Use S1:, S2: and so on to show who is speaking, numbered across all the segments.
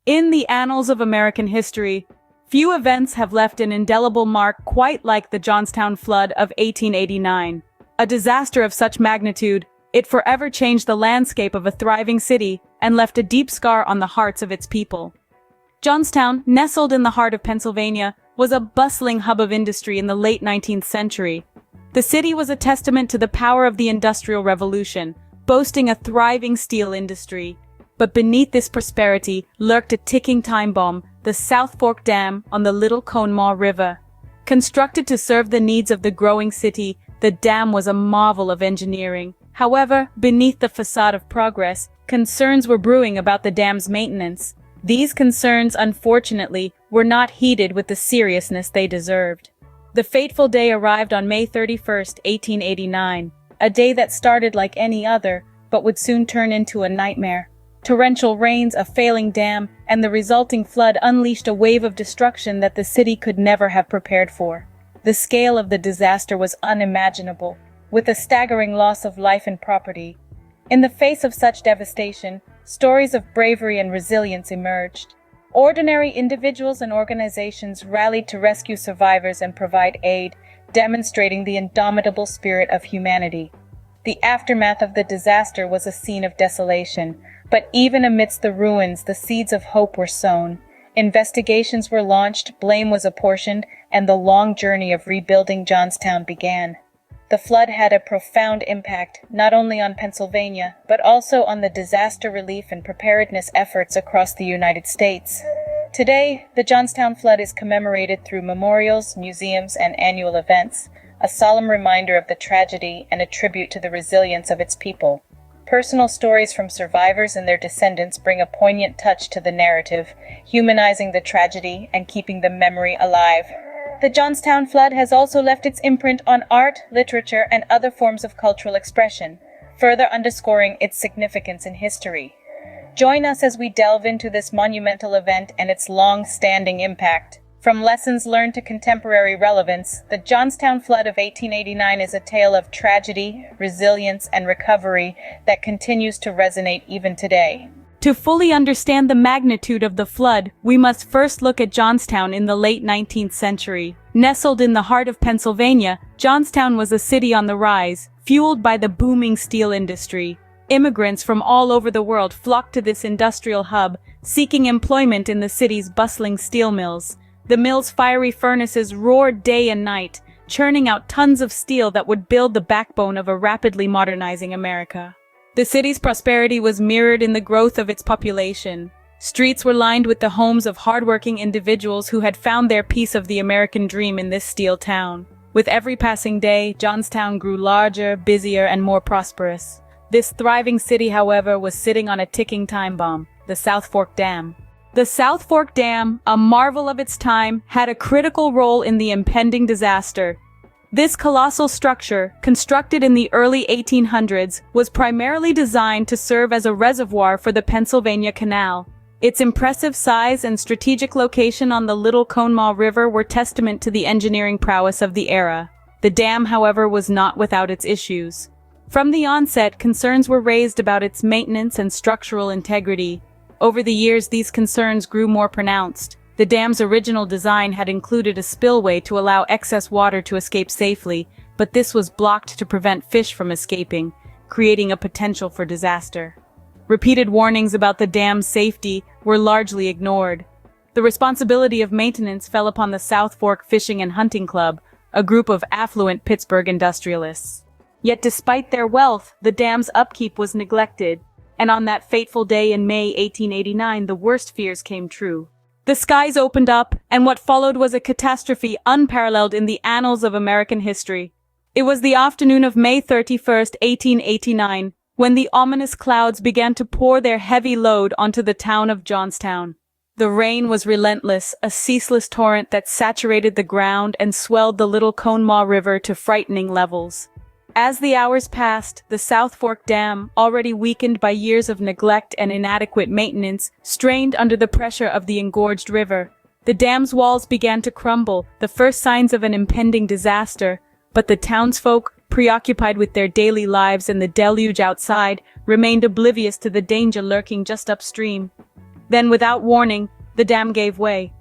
S1: In the annals of American history, few events have left an indelible mark quite like the Johnstown flood of 1889. A disaster of such magnitude, it forever changed the landscape of a thriving city and left a deep scar on the hearts of its people. Johnstown, nestled in the heart of Pennsylvania, was a bustling hub of industry in the late 19th century. The city was a testament to the power of the Industrial Revolution, boasting a thriving steel industry. But beneath this prosperity lurked a ticking time bomb, the South Fork Dam on the Little Conemaugh River. Constructed to serve the needs of the growing city, the dam was a marvel of engineering. However, beneath the facade of progress, concerns were brewing about the dam's maintenance. These concerns, unfortunately, were not heeded with the seriousness they deserved. The fateful day arrived on May 31st, 1889, a day that started like any other, but would soon turn into a nightmare. Torrential rains, a failing dam, and the resulting flood unleashed a wave of destruction that the city could never have prepared for. The scale of the disaster was unimaginable, with a staggering loss of life and property. In the face of such devastation, stories of bravery and resilience emerged. Ordinary individuals and organizations rallied to rescue survivors and provide aid, demonstrating the indomitable spirit of humanity. The aftermath of the disaster was a scene of desolation, but even amidst the ruins, the seeds of hope were sown. Investigations were launched, blame was apportioned, and the long journey of rebuilding Johnstown began. The flood had a profound impact, not only on Pennsylvania, but also on the disaster relief and preparedness efforts across the United States. Today, the Johnstown flood is commemorated through memorials, museums, and annual events, a solemn reminder of the tragedy and a tribute to the resilience of its people. Personal stories from survivors and their descendants bring a poignant touch to the narrative, humanizing the tragedy and keeping the memory alive. The Johnstown flood has also left its imprint on art, literature, and other forms of cultural expression, further underscoring its significance in history. Join us as we delve into this monumental event and its long-standing impact. From lessons learned to contemporary relevance, the Johnstown flood of 1889 is a tale of tragedy, resilience, and recovery that continues to resonate even today. To fully understand the magnitude of the flood, we must first look at Johnstown in the late 19th century. Nestled in the heart of Pennsylvania, Johnstown was a city on the rise, fueled by the booming steel industry. Immigrants from all over the world flocked to this industrial hub, seeking employment in the city's bustling steel mills. The mill's fiery furnaces roared day and night, churning out tons of steel that would build the backbone of a rapidly modernizing America. The city's prosperity was mirrored in the growth of its population. Streets were lined with the homes of hardworking individuals who had found their piece of the American dream in this steel town. With every passing day, Johnstown grew larger, busier, and more prosperous. This thriving city, however, was sitting on a ticking time bomb, the South Fork Dam. The South Fork Dam, a marvel of its time, had a critical role in the impending disaster. This colossal structure, constructed in the early 1800s, was primarily designed to serve as a reservoir for the Pennsylvania Canal. Its impressive size and strategic location on the Little Conemaugh River were testament to the engineering prowess of the era. The dam, however, was not without its issues. From the onset, concerns were raised about its maintenance and structural integrity. Over the years, these concerns grew more pronounced. The dam's original design had included a spillway to allow excess water to escape safely, but this was blocked to prevent fish from escaping, creating a potential for disaster. Repeated warnings about the dam's safety were largely ignored. The responsibility of maintenance fell upon the South Fork Fishing and Hunting Club, a group of affluent Pittsburgh industrialists. Yet despite their wealth, the dam's upkeep was neglected, and on that fateful day in May 1889, the worst fears came true. The skies opened up, and what followed was a catastrophe unparalleled in the annals of American history. It was the afternoon of May 31st, 1889, when the ominous clouds began to pour their heavy load onto the town of Johnstown. The rain was relentless, a ceaseless torrent that saturated the ground and swelled the Little Conemaugh River to frightening levels. As the hours passed, the South Fork Dam, already weakened by years of neglect and inadequate maintenance, strained under the pressure of the engorged river. The dam's walls began to crumble, the first signs of an impending disaster, but the townsfolk, preoccupied with their daily lives and the deluge outside, remained oblivious to the danger lurking just upstream. Then, without warning, the dam gave way.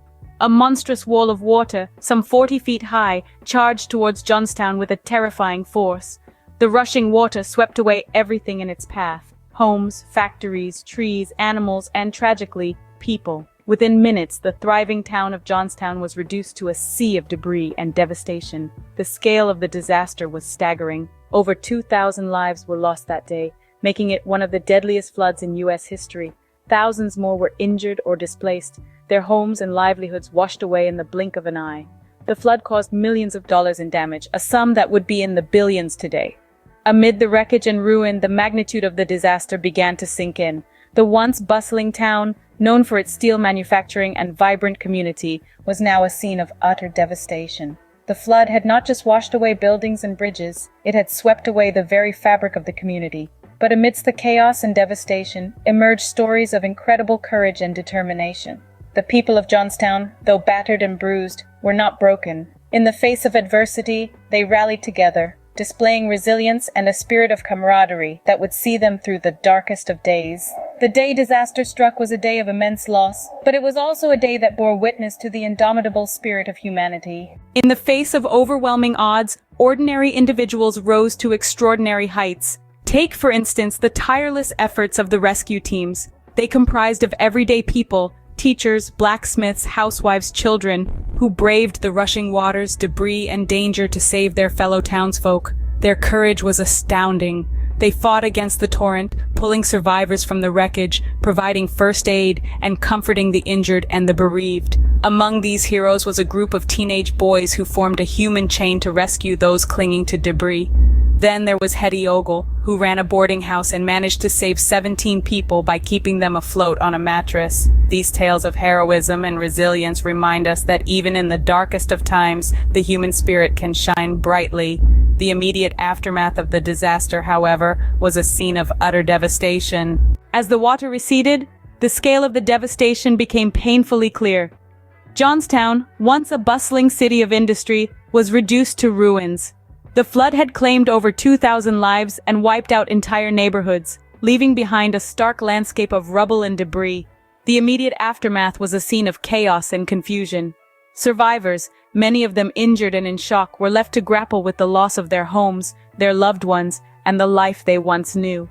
S1: A monstrous wall of water, some 40 feet high, charged towards Johnstown with a terrifying force. The rushing water swept away everything in its path: homes, factories, trees, animals, and tragically, people. Within minutes, the thriving town of Johnstown was reduced to a sea of debris and devastation. The scale of the disaster was staggering. Over 2,000 lives were lost that day, making it one of the deadliest floods in U.S. history. Thousands more were injured or displaced, their homes and livelihoods washed away in the blink of an eye. The flood caused millions of dollars in damage, a sum that would be in the billions today. Amid the wreckage and ruin, the magnitude of the disaster began to sink in. The once bustling town, known for its steel manufacturing and vibrant community, was now a scene of utter devastation. The flood had not just washed away buildings and bridges, it had swept away the very fabric of the community. But amidst the chaos and devastation, emerged stories of incredible courage and determination. The people of Johnstown, though battered and bruised, were not broken. In the face of adversity, they rallied together, displaying resilience and a spirit of camaraderie that would see them through the darkest of days. The day disaster struck was a day of immense loss, but it was also a day that bore witness to the indomitable spirit of humanity. In the face of overwhelming odds, ordinary individuals rose to extraordinary heights. Take, for instance, the tireless efforts of the rescue teams. They comprised of everyday people, teachers, blacksmiths, housewives, children, who braved the rushing waters, debris, and danger to save their fellow townsfolk. Their courage was astounding. They fought against the torrent, pulling survivors from the wreckage, providing first aid, and comforting the injured and the bereaved. Among these heroes was a group of teenage boys who formed a human chain to rescue those clinging to debris. Then there was Hetty Ogle, who ran a boarding house and managed to save 17 people by keeping them afloat on a mattress. These tales of heroism and resilience remind us that even in the darkest of times, the human spirit can shine brightly. The immediate aftermath of the disaster, however, was a scene of utter devastation. As the water receded, the scale of the devastation became painfully clear. Johnstown, once a bustling city of industry, was reduced to ruins. The flood had claimed over 2,000 lives and wiped out entire neighborhoods, leaving behind a stark landscape of rubble and debris. The immediate aftermath was a scene of chaos and confusion. Survivors, many of them injured and in shock, were left to grapple with the loss of their homes, their loved ones, and the life they once knew.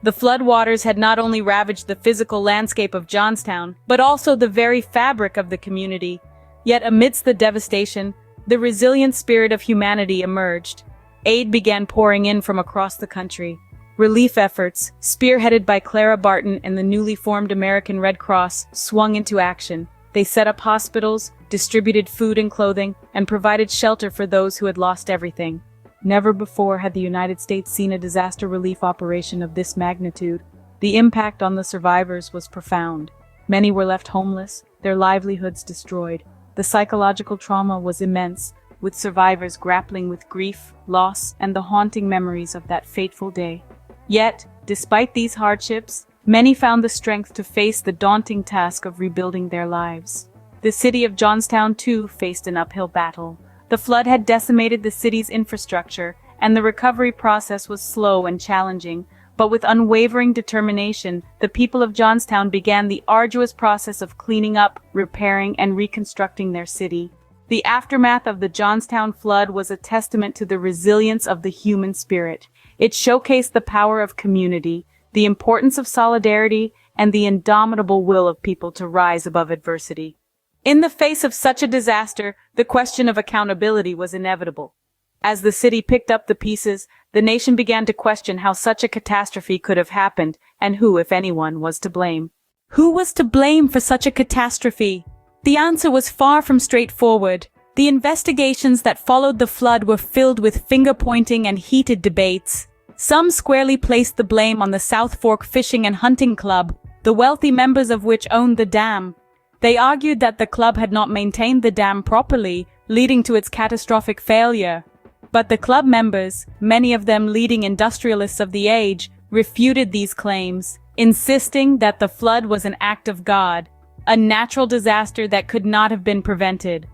S1: The floodwaters had not only ravaged the physical landscape of Johnstown, but also the very fabric of the community. Yet amidst the devastation, the resilient spirit of humanity emerged. Aid began pouring in from across the country. Relief efforts, spearheaded by Clara Barton and the newly formed American Red Cross, swung into action. They set up hospitals, distributed food and clothing, and provided shelter for those who had lost everything. Never before had the United States seen a disaster relief operation of this magnitude. The impact on the survivors was profound. Many were left homeless, their livelihoods destroyed. The psychological trauma was immense, with survivors grappling with grief, loss, and the haunting memories of that fateful day. Yet, despite these hardships, many found the strength to face the daunting task of rebuilding their lives. The city of Johnstown, too, faced an uphill battle. The flood had decimated the city's infrastructure, and the recovery process was slow and challenging. But with unwavering determination, the people of Johnstown began the arduous process of cleaning up, repairing, and reconstructing their city. The aftermath of the Johnstown flood was a testament to the resilience of the human spirit. It showcased the power of community, the importance of solidarity, and the indomitable will of people to rise above adversity. In the face of such a disaster, the question of accountability was inevitable. As the city picked up the pieces, the nation began to question how such a catastrophe could have happened, and who, if anyone, was to blame. Who was to blame for such a catastrophe? The answer was far from straightforward. The investigations that followed the flood were filled with finger-pointing and heated debates. Some squarely placed the blame on the South Fork Fishing and Hunting Club, the wealthy members of which owned the dam. They argued that the club had not maintained the dam properly, leading to its catastrophic failure. But the club members, many of them leading industrialists of the age, refuted these claims, insisting that the flood was an act of God, a natural disaster that could not have been prevented.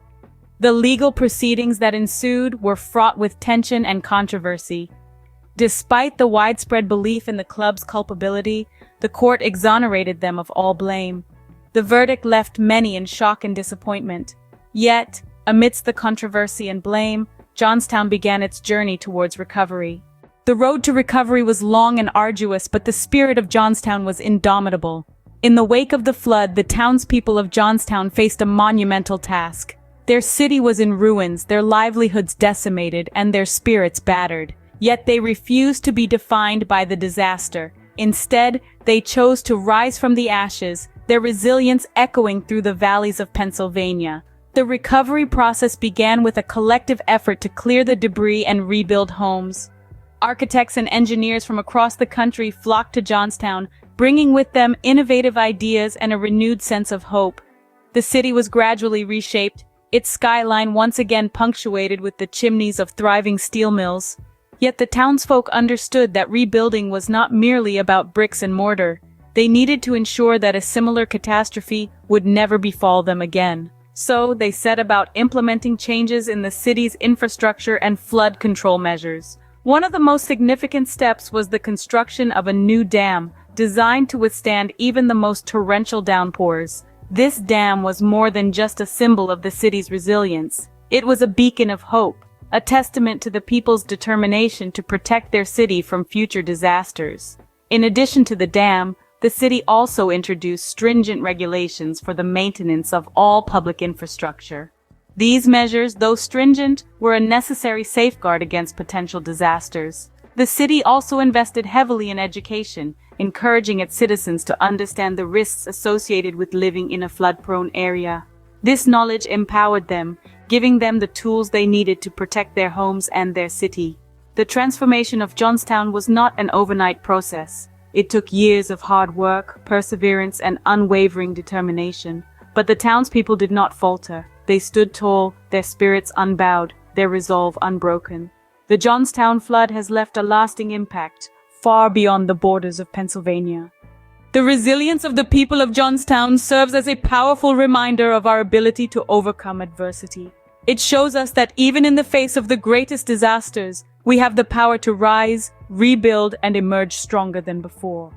S1: The legal proceedings that ensued were fraught with tension and controversy. Despite the widespread belief in the club's culpability, the court exonerated them of all blame. The verdict left many in shock and disappointment. Yet, amidst the controversy and blame, Johnstown began its journey towards recovery. The road to recovery was long and arduous, but the spirit of Johnstown was indomitable. In the wake of the flood, the townspeople of Johnstown faced a monumental task. Their city was in ruins, their livelihoods decimated, and their spirits battered. Yet they refused to be defined by the disaster. Instead, they chose to rise from the ashes, their resilience echoing through the valleys of Pennsylvania. The recovery process began with a collective effort to clear the debris and rebuild homes. Architects and engineers from across the country flocked to Johnstown, bringing with them innovative ideas and a renewed sense of hope. The city was gradually reshaped, its skyline once again punctuated with the chimneys of thriving steel mills. Yet the townsfolk understood that rebuilding was not merely about bricks and mortar. They needed to ensure that a similar catastrophe would never befall them again. So they set about implementing changes in the city's infrastructure and flood control measures. One of the most significant steps was the construction of a new dam, designed to withstand even the most torrential downpours. This dam was more than just a symbol of the city's resilience. It was a beacon of hope, a testament to the people's determination to protect their city from future disasters. In addition to the dam, the city also introduced stringent regulations for the maintenance of all public infrastructure. These measures, though stringent, were a necessary safeguard against potential disasters. The city also invested heavily in education, encouraging its citizens to understand the risks associated with living in a flood-prone area. This knowledge empowered them, giving them the tools they needed to protect their homes and their city. The transformation of Johnstown was not an overnight process. It took years of hard work, perseverance, and unwavering determination. But the townspeople did not falter. They stood tall, their spirits unbowed, their resolve unbroken. The Johnstown flood has left a lasting impact, far beyond the borders of Pennsylvania. The resilience of the people of Johnstown serves as a powerful reminder of our ability to overcome adversity. It shows us that even in the face of the greatest disasters, we have the power to rise, rebuild, and emerge stronger than before.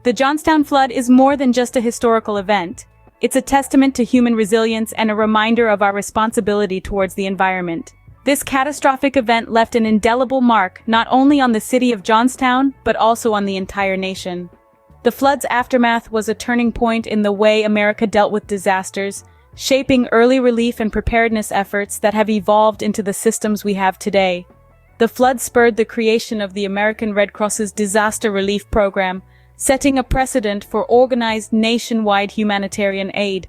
S1: The Johnstown flood is more than just a historical event. It's a testament to human resilience and a reminder of our responsibility towards the environment. This catastrophic event left an indelible mark not only on the city of Johnstown, but also on the entire nation. The flood's aftermath was a turning point in the way America dealt with disasters, shaping early relief and preparedness efforts that have evolved into the systems we have today. The flood spurred the creation of the American Red Cross's Disaster Relief Program, setting a precedent for organized nationwide humanitarian aid.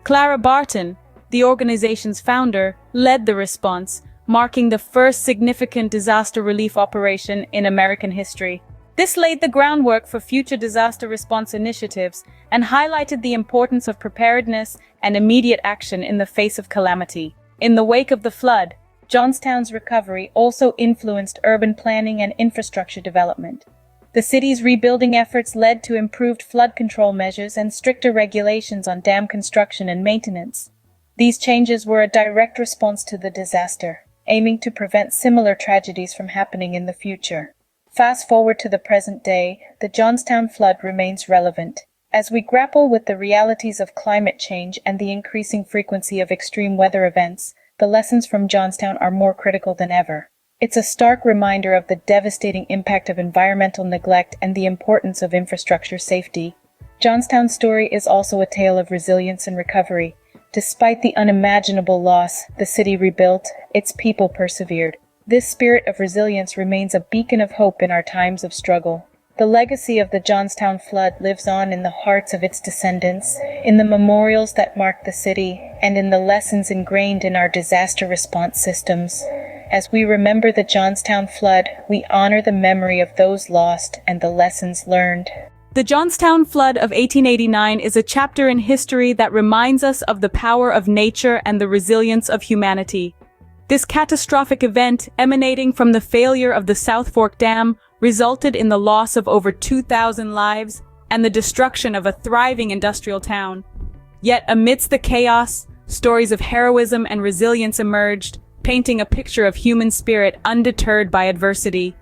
S1: Clara Barton, the organization's founder, led the response, marking the first significant disaster relief operation in American history. This laid the groundwork for future disaster response initiatives and highlighted the importance of preparedness and immediate action in the face of calamity. In the wake of the flood, Johnstown's recovery also influenced urban planning and infrastructure development. The city's rebuilding efforts led to improved flood control measures and stricter regulations on dam construction and maintenance. These changes were a direct response to the disaster, aiming to prevent similar tragedies from happening in the future. Fast forward to the present day, the Johnstown flood remains relevant. As we grapple with the realities of climate change and the increasing frequency of extreme weather events, the lessons from Johnstown are more critical than ever. It's a stark reminder of the devastating impact of environmental neglect and the importance of infrastructure safety. Johnstown's story is also a tale of resilience and recovery. Despite the unimaginable loss the city rebuilt, its people persevered. This spirit of resilience remains a beacon of hope in our times of struggle. The legacy of the Johnstown flood lives on in the hearts of its descendants, in the memorials that mark the city, and in the lessons ingrained in our disaster response systems. As we remember the Johnstown flood, we honor the memory of those lost and the lessons learned. The Johnstown flood of 1889 is a chapter in history that reminds us of the power of nature and the resilience of humanity. This catastrophic event, emanating from the failure of the South Fork Dam, resulted in the loss of over 2,000 lives and the destruction of a thriving industrial town. Yet amidst the chaos, stories of heroism and resilience emerged, painting a picture of human spirit undeterred by adversity.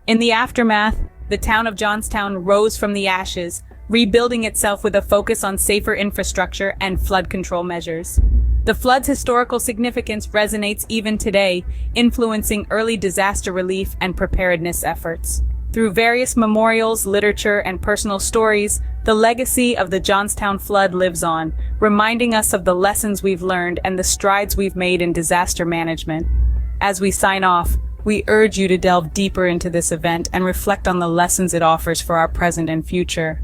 S1: In the aftermath, the town of Johnstown rose from the ashes, rebuilding itself with a focus on safer infrastructure and flood control measures. The flood's historical significance resonates even today, influencing early disaster relief and preparedness efforts. Through various memorials, literature, and personal stories, the legacy of the Johnstown flood lives on, reminding us of the lessons we've learned and the strides we've made in disaster management. As we sign off, we urge you to delve deeper into this event and reflect on the lessons it offers for our present and future.